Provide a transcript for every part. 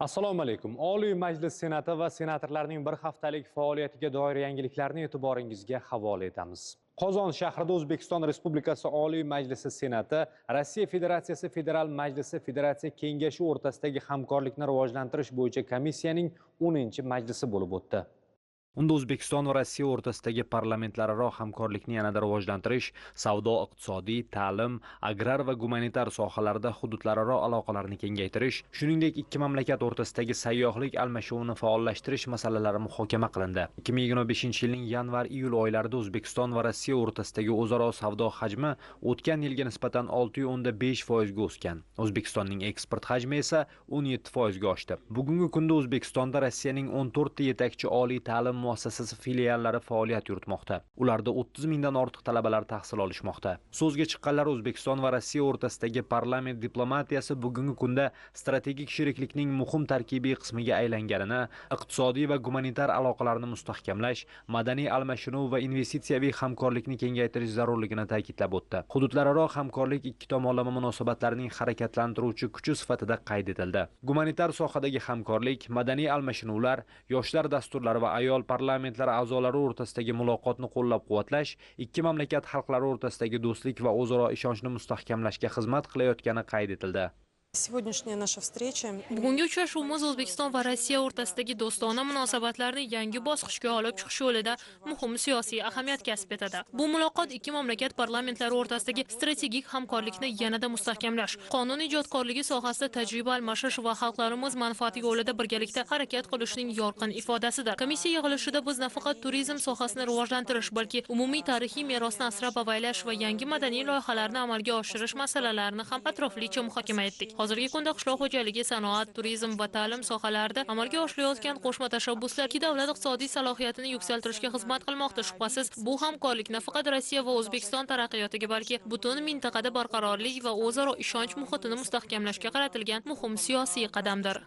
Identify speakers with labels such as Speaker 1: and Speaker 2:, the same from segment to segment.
Speaker 1: Assalomu alaykum. Oliy Majlis Senati va senatorlarning bir haftalik faoliyatiga doir yangiliklarni e'tiboringizga havola etamiz. Qozon shahrida O'zbekiston Respublikasi Oliy Majlisi Senati, Rossiya Federatsiyasi Federal Majlisi Federatsiya Kengashi o'rtasidagi hamkorlikni rivojlantirish bo'yicha komissiyaning 10-majlisi bo'lib o'tdi. Unda O'zbekiston va Rossiya o'rtasidagi parlamentlararo hamkorlikni yanada rivojlantirish, savdo, iqtisodiy, ta'lim, agrar va gumanitar sohalarda hududlararo aloqalarni kengaytirish, shuningdek ikki mamlakat o'rtasidagi sayyohlik almashuvini faollashtirish masalalari muhokama qilindi. 2025-yilning yanvar-iyul oylarida O'zbekiston va Rossiya o'rtasidagi o'zaro savdo hajmi o'tgan yilga nisbatan 6.5% ga o'sgan. O'zbekistonning eksport hajmi esa 17% ga oshdi. Bugungi kunda O'zbekistonda Rossiyaning 14 ta yetakchi oliy ta'lim muassasasi filiallari faoliyat yuritmoqda. Ularda 30 mingdan ortiq talabalar tahsil olishmoqda. So'zga chiqqanlar O'zbekiston va Rossiya o'rtasidagi parlament diplomatiyasi bugungi kunda strategik sheriklikning muhim tarkibiy qismiga aylanganini, iqtisodiy va gumanitar aloqalarni mustahkamlash, madaniy almashinuv va investitsiyaviy hamkorlikni kengaytirish zarurligini ta'kidlab o'tdi. Hududlararo hamkorlik ikki tomonlama munosabatlarning harakatlantiruvchi kuchi sifatida qayd etildi. Gumanitar sohadagi hamkorlik, madaniy almashinuvlar, yoshlar dasturlari va ayol parlamentlar a'zolari o'rtasidagi muloqotni qo'llab-quvvatlash, ikki mamlakat xalqlari o'rtasidagi do'stlik va o'zaro ishonchni mustahkamlashga xizmat qilayotgani qayd etildi.
Speaker 2: Bugungi uchrashuvimiz O'zbekiston va Rossiya o'rtasidagi do'stona munosabatlarni yangi bosqichga olib chiqish yo'lida muhim siyosiy ahamiyat kasb etadi. Bu muloqot ikki mamlakat parlamentlari o'rtasidagi strategik hamkorlikni yanada mustahkamlash, qonun ijodkorligi sohasida tajriba almashish va xalqlarimiz manfaati yo'lida birgalikda harakat qilishning yorqin ifodasidir. Komissiya yig'ilishida biz nafaqat turizm sohasini rivojlantirish, balki umumiy tarixiy merosni asrab-avaylash va yangi madaniy loyihalarni amalga oshirish masalalarini ham atroflicha muhokama etdik. Hozirgi kunda qishloq xo'jaligi, sanoat, turizm va ta'lim sohalarida amalga oshirilayotgan qo'shma tashabbuslar ikki davlat iqtisodiy salohiyatini yuksaltirishga xizmat qilmoqda. Shubhasiz, bu hamkorlik nafaqat Rossiya va O'zbekiston taraqqiyotiga, balki butun mintaqada barqarorlik va o'zaro ishonch muhitini mustahkamlashga qaratilgan muhim siyosiy qadamdir.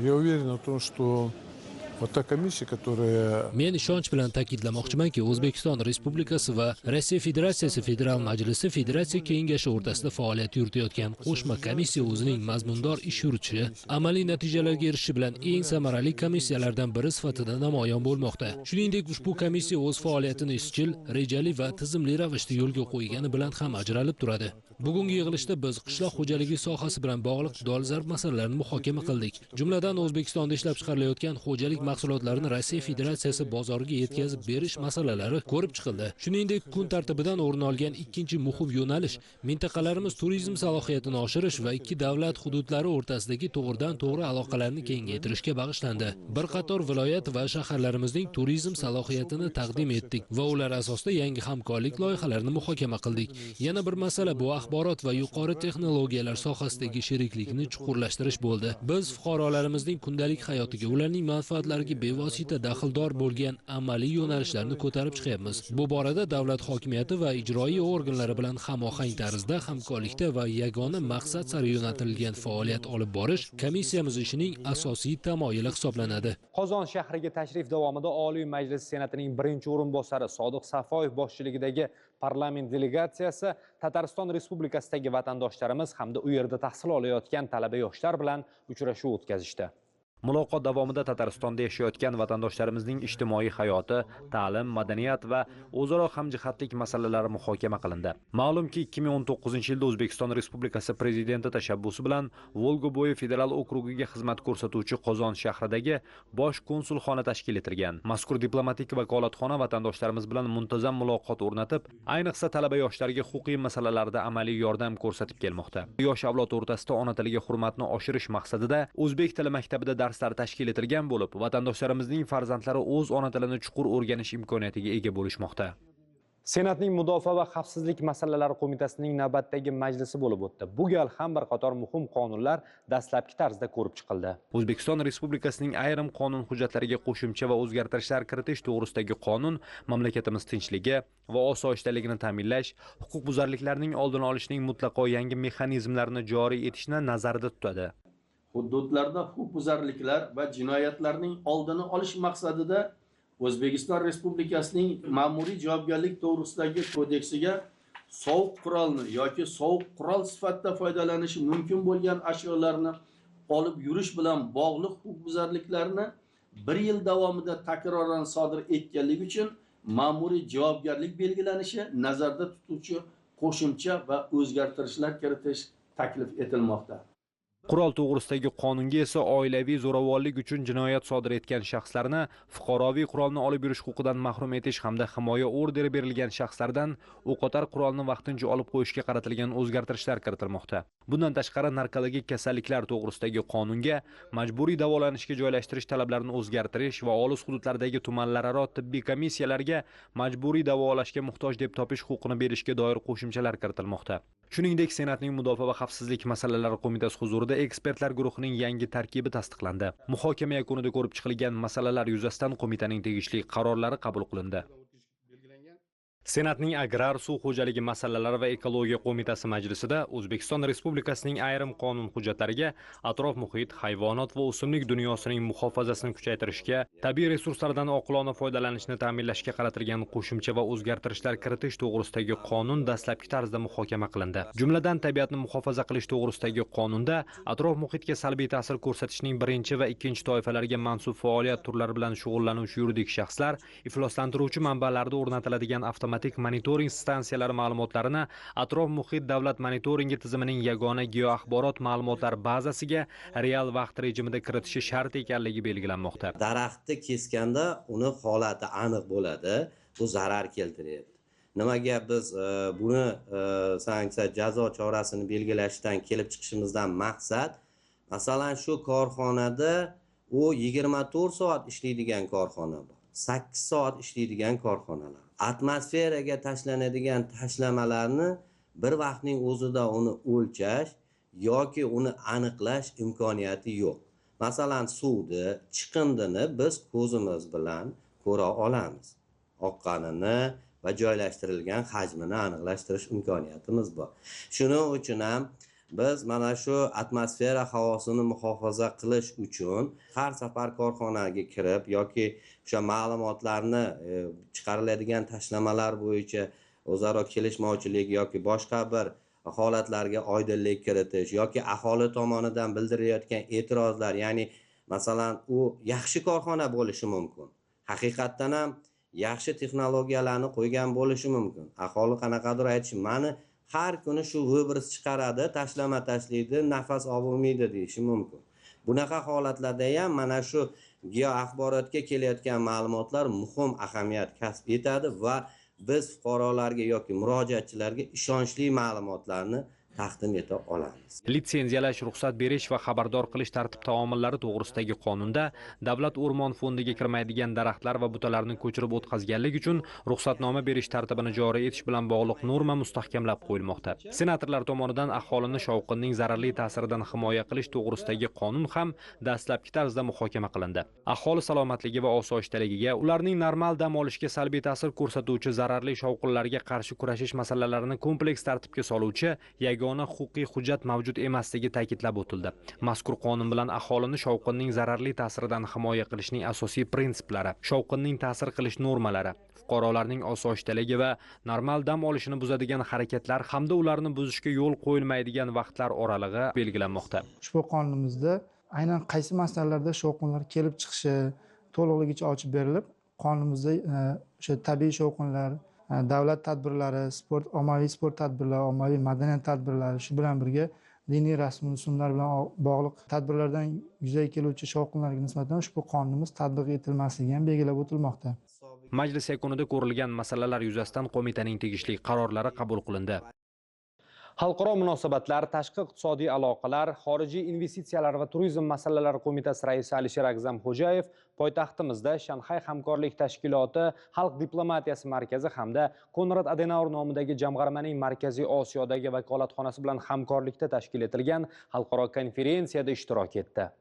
Speaker 3: Men ishonch bilan ta'kidlamoqchimanki, O'zbekiston Respublikasi va Rossiya Federatsiyasi Federal Majlisi Federatsiya Kengashi o'rtasida faoliyat yuritayotgan qo'shma komissiya o'zining mazmundor ish yuritishi, amaliy natijalarga erishishi bilan eng samarali komissiyalardan biri sifatida namoyon bo'lmoqda. Shuningdek, ushbu komissiya o'z faoliyatini izchil, rejali va tizimli ravishda yo'lga qo'ygani bilan ham ajralib turadi. Bugungi yig'ilishda biz qishloq xo'jaligi sohasi bilan bog'liq dolzarb masalalarni muhokama qildik. Jumladan, O'zbekistonda ishlab chiqarilayotgan xo'jalik mahsulotlarini Rossiya Federatsiyasi bozoriga yetkazib berish masalalari ko'rib chiqildi. Shuningdek, kun tartibidan o'rin olgan ikkinchi muhim yo'nalish mintaqalarimiz turizm salohiyatini oshirish va ikki davlat hududlari o'rtasidagi to'g'ridan-to'g'ri aloqalarni kengaytirishga bag'ishlandi. Bir qator viloyat va shaharlarimizning turizm salohiyatini taqdim etdik va ular asosida yangi hamkorlik loyihalarini muhokama qildik. Yana bir masala bu axborot va yuqori texnologiyalar sohasidagi sheriklikni chuqurlashtirish bo'ldi. Biz fuqarolarimizning kundalik hayotiga, ularning manfaatlariga bevosita daxldor bo'lgan amaliy yo'nalishlarni ko'tarib chiqyapmiz. Bu borada davlat hokimiyati va ijroiy organlari bilan hamohang tarzda hamkorlikda va yagona maqsad sari yo'naltirilgan faoliyat olib borish komissiyamiz ishining asosiy tamoyili hisoblanadi.
Speaker 1: Qozon shahriga tashrif davomida Oliy Majlis Senatining birinchi o'rinbosari Sodiq Safoyev boshchiligidagi parlament delegatsiyasi Tatariston Respublikasidagi vatandoshlarimiz hamda u yerda tahsil olayotgan talaba yoshlar bilan uchrashuv o'tkazishdi. Muloqot davomida Tataristonda yashayotgan vatandoshlarimizning ijtimoiy hayoti, ta'lim, madaniyat va o'zaro hamjihatlik masalalari muhokama qilindi. Ma'lumki, 2019-yilda O'zbekiston Respublikasi prezidenti tashabbusi bilan Volga-bo'yi federal okrugiga xizmat ko'rsatuvchi Qozon shahridagi bosh konsulxona tashkil etilgan. Mazkur diplomatik vakolatxona vatandoshlarimiz bilan muntazam muloqot o'rnatib, ayniqsa talaba yoshlarga huquqiy masalalarda amaliy yordam ko'rsatib kelmoqda. Yosh avlod o'rtasida ona tiliga hurmatni oshirish maqsadida o'zbek tili maktabida darslar tashkil etilgan bo'lib, vatandoshlarimizning farzandlari o'z ona tilini chuqur o'rganish imkoniyatiga ega bo'lishmoqda. Senatning Mudofaa va xavfsizlik masalalari qo'mitasining navbatdagi majlisi bo'lib o'tdi. Bu gal ham bir qator muhim qonunlar dastlabki tarzda ko'rib chiqildi. O'zbekiston Respublikasining ayrim qonun hujjatlariga qo'shimcha va o'zgartirishlar kiritish to'g'risidagi qonun mamlakatimiz tinchligi va osoyishtaligini ta'minlash, huquqbuzarliklarning oldini olishning mutlaqo yangi mexanizmlarini joriy etishni nazarda tutadi.
Speaker 4: Hududlarda huquqbuzarliklar va jinoyatlarning oldini olish maqsadida O'zbekiston Respublikasining ma'muriy javobgarlik to'g'risidagi kodeksiga sovuq qurolni yoki sovuq qurol sifatida foydalanishi mumkin bo'lgan ashyolarni olib yurish bilan bog'liq huquqbuzarliklarni 1 yil davomida takroran sodir etganlik uchun ma'muriy javobgarlik belgilanishi nazarda tutuvchi qo'shimcha va o'zgartirishlar kiritish taklif etilmoqda.
Speaker 1: Qurol to'g'risidagi qonunga esa oilaviy zo'ravonlik uchun jinoyat sodir etgan shaxslarni fuqaroviy qurolni olib yurish huquqidan mahrum etish hamda himoya orderi berilgan shaxslardan o'qotar qurolni vaqtincha olib qo'yishga qaratilgan o'zgartirishlar kiritilmoqda. Bundan tashqari narkologik kasalliklar to'g'risidagi qonunga majburiy davolanishga joylashtirish talablarini o'zgartirish va olis hududlardagi tumanlararo tibbiy komissiyalarga majburiy davolashga muhtoj deb topish huquqini berishga doir qo'shimchalar kiritilmoqda. Shuningdek, Senatning Mudofaa va xavfsizlik masalalari qo'mitasi huzurida ekspertlar guruhining yangi tarkibi tasdiqlandi. Muhokama yakunida ko'rib chiqilgan masalalar yuzasidan qo'mitaning tegishli qarorlari qabul qilindi. Senatning Agrar suv xo'jaligi masalalari va ekologiya qo'mitasi majlisida O'zbekiston Respublikasining ayrim qonun hujjatlariga atrof muhit, hayvonot va o'simlik dunyosining muhofazasini kuchaytirishga, tabiiy resurslardan oqilona foydalanishni ta'minlashga qaratilgan qo'shimcha va o'zgartirishlar kiritish to'g'risidagi qonun dastlabki tarzda muhokama qilindi. Jumladan, tabiatni muhofaza qilish to'g'risidagi qonunda atrof muhitga salbiy ta'sir ko'rsatishning birinchi va ikkinchi toifalarga mansub faoliyat turlari bilan shug'ullanuvchi yuridik shaxslar ifloslantiruvchi manbalarda o'rnatiladigan avtomatik monitoring stansiyalari ma'lumotlarini atrof muhit davlat monitoringi tizimining yagona geoaxborot ma'lumotlar bazasiga real vaqt rejimida kiritishi shart ekanligi belgilanmoqda.
Speaker 5: Daraxtni kesganda uni holati aniq bo'ladi, bu zarar keltiryapti. Nimaga biz buni sanksiya jazo chorasini belgilashdan kelib chiqishimizdan maqsad, masalan shu korxonada u 24 soat ishlaydigan korxona bor, 8 soat ishlaydigan korxonalar. Atmosferaga tashlanadigan tashlamalarni bir vaqtning o'zida uni o'lchash yoki uni aniqlash imkoniyati yo'q. Masalan, suvni, chiqindini biz ko'zimiz bilan ko'ra olamiz. Oqqanini va joylashtirilgan hajmini aniqlashtirish imkoniyatimiz bor. Shuning uchun ham biz mana shu atmosfera havosini muhofaza qilish uchun har safar korxonaga kirib yoki o'sha ma'lumotlarni chiqariladigan tashlamalar bo'yicha o'zaro kelishmovchilik yoki boshqa bir holatlarga oydinlik kiritish yoki aholi tomonidan bildirilayotgan e'tirozlar, ya'ni masalan u yaxshi korxona bo'lishi mumkin. Haqiqatdan ham yaxshi texnologiyalarni qo'ygan bo'lishi mumkin. Aholi qanaqadir aytishi, mani har kuni shu vibrs chiqaradi, tashlama tashlaydi, nafas olmaydi deyishi mumkin. Bunaqa holatlarda ham mana shu geoaxborotga kelayotgan ma'lumotlar muhim ahamiyat kasb etadi va biz fuqarolarga yoki murojaatchilarga ishonchli ma'lumotlarni taqdim eta olamiz.
Speaker 1: Litsenziyalash, ruxsat berish va xabardor qilish tartib-taomillari to'g'risidagi qonunda davlat o'rmon fondiga kirmaydigan daraxtlar va butalarni ko'chirib o'tkazganlik uchun ruxsatnoma berish tartibini joriy etish bilan bog'liq norma mustahkamlab qo'yilmoqda. Senatorlar tomonidan aholini shovqinning zararli ta'siridan himoya qilish to'g'risidagi qonun ham dastlabki tarzda muhokama qilindi. Aholi salomatligi va osoyishtaligiga, ularning normal dam olishga salbiy ta'sir ko'rsatuvchi zararli shovqinlarga qarshi kurashish masalalarini kompleks tartibga soluvchi yagona huquqiy hujjat mavjud emasligi ta'kidlab o'tildi. Mazkur qonun bilan aholini shovqinning zararli ta'siridan himoya qilishning asosiy prinsiplari, shovqinning ta'sir qilish normalari, fuqarolarning osoyishtaligi va normal dam olishini buzadigan harakatlar hamda ularni buzishga yo'l qo'yilmaydigan vaqtlar oralig'i belgilanmoqda.
Speaker 6: Ushbu qonunimizda aynan qaysi masalalarda shovqinlar kelib chiqishi to'liqligicha ochib berilib, qonunimizda o'sha tabiiy shovqinlar, davlat tadbirlari, ommaviy sport tadbirlari, ommaviy madaniyat tadbirlari, shu bilan birga diniy rasm rusumlar bilan bog'liq tadbirlardan yuzaga keluvchi shovqinlarga nisbatan ushbu qonunimiz tatbiq etilmasligi ham belgilab o'tilmoqda.
Speaker 1: Majlis yakunida ko'rilgan masalalar yuzasidan qo'mitaning tegishli qarorlari qabul qilindi. Xalqaro munosabatlar, tashqi iqtisodiy aloqalar, xorijiy investitsiyalar va turizm masalalari qo'mitasi raisi Alisher Agzamxo'jayev poytaxtimizda Shanxay hamkorlik tashkiloti Xalq diplomatiyasi markazi hamda Konrad Adenauer nomidagi jamg'armaning Markaziy Osiyodagi vakolatxonasi bilan hamkorlikda tashkil etilgan xalqaro konferensiyada ishtirok etdi.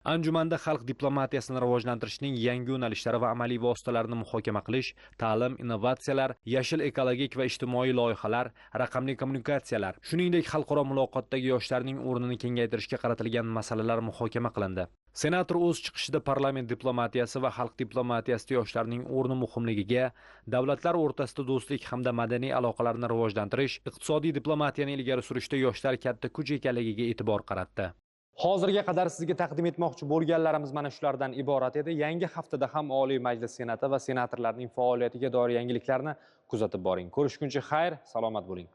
Speaker 1: Anjumanda xalq diplomatiyasini rivojlantirishning yangi yo'nalishlari va amaliy vositalarini muhokama qilish, ta'lim, innovatsiyalar, yashil ekologik va ijtimoiy loyihalar, raqamli kommunikatsiyalar, shuningdek xalqaro muloqotdagi yoshlarning o'rnini kengaytirishga qaratilgan masalalar muhokama qilindi. Senator o'z chiqishida parlament diplomatiyasi va xalq diplomatiyasida yoshlarning o'rni muhimligiga, davlatlar o'rtasida do'stlik hamda madaniy aloqalarni rivojlantirish, iqtisodiy diplomatiyani ilgari surishda yoshlar katta kuch ekanligiga e'tibor qaratdi. Hozirga qadar sizga taqdim etmoqchi bo'lganlarimiz mana shulardan iborat edi. Yangi haftada ham Oliy Majlis Senati va senatorlarning faoliyatiga doir yangiliklarni kuzatib boring. Ko'rishguncha xayr, salomat bo'ling.